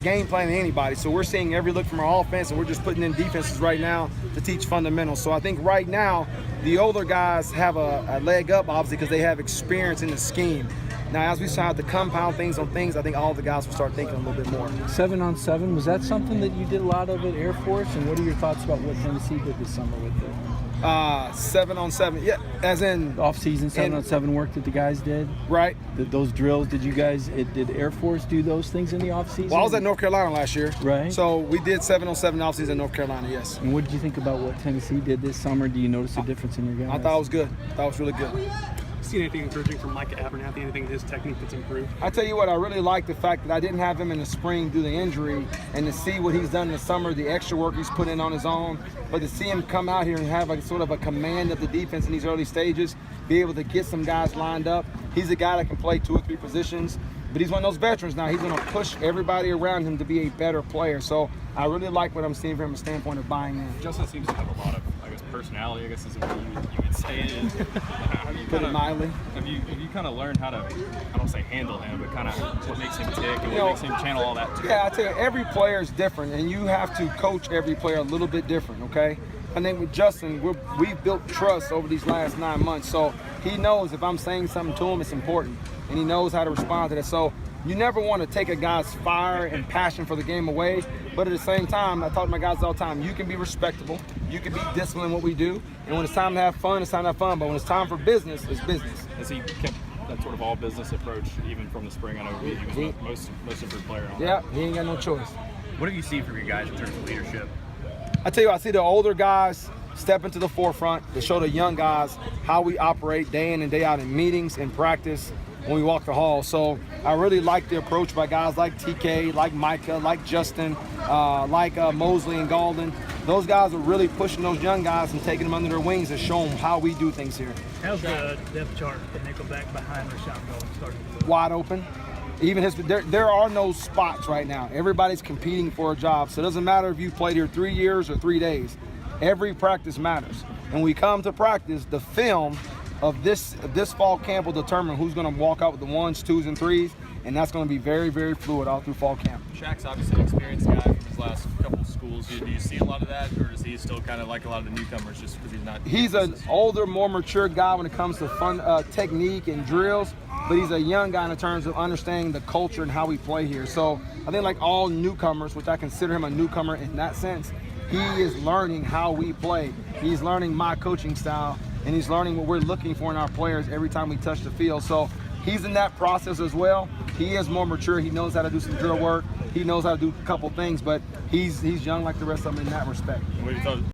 game plan than anybody. So we're seeing every look from our offense, and we're just putting in defenses right now to teach fundamentals. So I think right now the older guys have a leg up, obviously, because they have experience in the scheme. Now, as we start to compound things on things, I think all the guys will start thinking a little bit more. 7-on-7, was that something that you did a lot of at Air Force? And what are your thoughts about what Tennessee did this summer with it? 7-on-7, yeah, as in off-season 7-on-7 work that the guys did. Right. Those drills. Did Air Force do those things in the off-season? Well, I was at North Carolina last year. Right. So we did 7-on-7 off-season in North Carolina. Yes. And what did you think about what Tennessee did this summer? Do you notice a difference in your guys? I thought it was good. I thought it was really good. Seen anything encouraging from Micah Abernathy? Anything in his technique that's improved? I tell you what, I really like the fact that I didn't have him in the spring due to the injury, and to see what he's done in the summer, the extra work he's put in on his own, but to see him come out here and have a sort of a command of the defense in these early stages, be able to get some guys lined up. He's a guy that can play 2 or 3 positions, but he's one of those veterans now. He's going to push everybody around him to be a better player. So I really like what I'm seeing from a standpoint of buying in. Justin seems to have a lot of, personality, I guess is what you would say it is. Have you Put it mildly. Have you kind of learned how to, I don't say handle him, but kind of what makes him tick and what makes him channel all that too? Yeah, I tell you, every player is different, and you have to coach every player a little bit different, okay? I think with Justin, we've built trust over these last 9 months, so he knows if I'm saying something to him, it's important, and he knows how to respond to that. So you never want to take a guy's fire and passion for the game away, but at the same time, I talk to my guys all the time, you can be respectable, you can be disciplined in what we do, and when it's time to have fun, it's time to have fun, but when it's time for business, it's business. Has he kept that sort of all business approach even from the spring? I know he was most of your player on Yeah, that. he ain't got no choice. What have you seen from your guys in terms of leadership? I tell you, I see the older guys step into the forefront to show the young guys how we operate day in and day out in meetings, in practice, when we walk the hall. So I really like the approach by guys like TK, like Micah, like Justin, like Mosley and Galden. Those guys are really pushing those young guys and taking them under their wings to show them how we do things here. How's the depth chart at nickelback behind Rashawn going starting to look? Wide open. Even there are no spots right now. Everybody's competing for a job. So it doesn't matter if you played here 3 years or 3 days. Every practice matters. And when we come to practice, the film of this fall camp will determine who's going to walk out with the 1s, 2s, and 3s, and that's going to be very, very fluid all through fall camp. Shaq's obviously an experienced guy from his last couple of schools. Do you see a lot of that, or is he still kind of like a lot of the newcomers just because he's not? He's an older, more mature guy when it comes to fun technique and drills, but he's a young guy in terms of understanding the culture and how we play here. So I think like all newcomers, which I consider him a newcomer in that sense, he is learning how we play. He's learning my coaching style, and he's learning what we're looking for in our players every time we touch the field. So he's in that process as well. He is more mature. He knows how to do some drill work. He knows how to do a couple things, but he's young like the rest of them in that respect. What do you thought?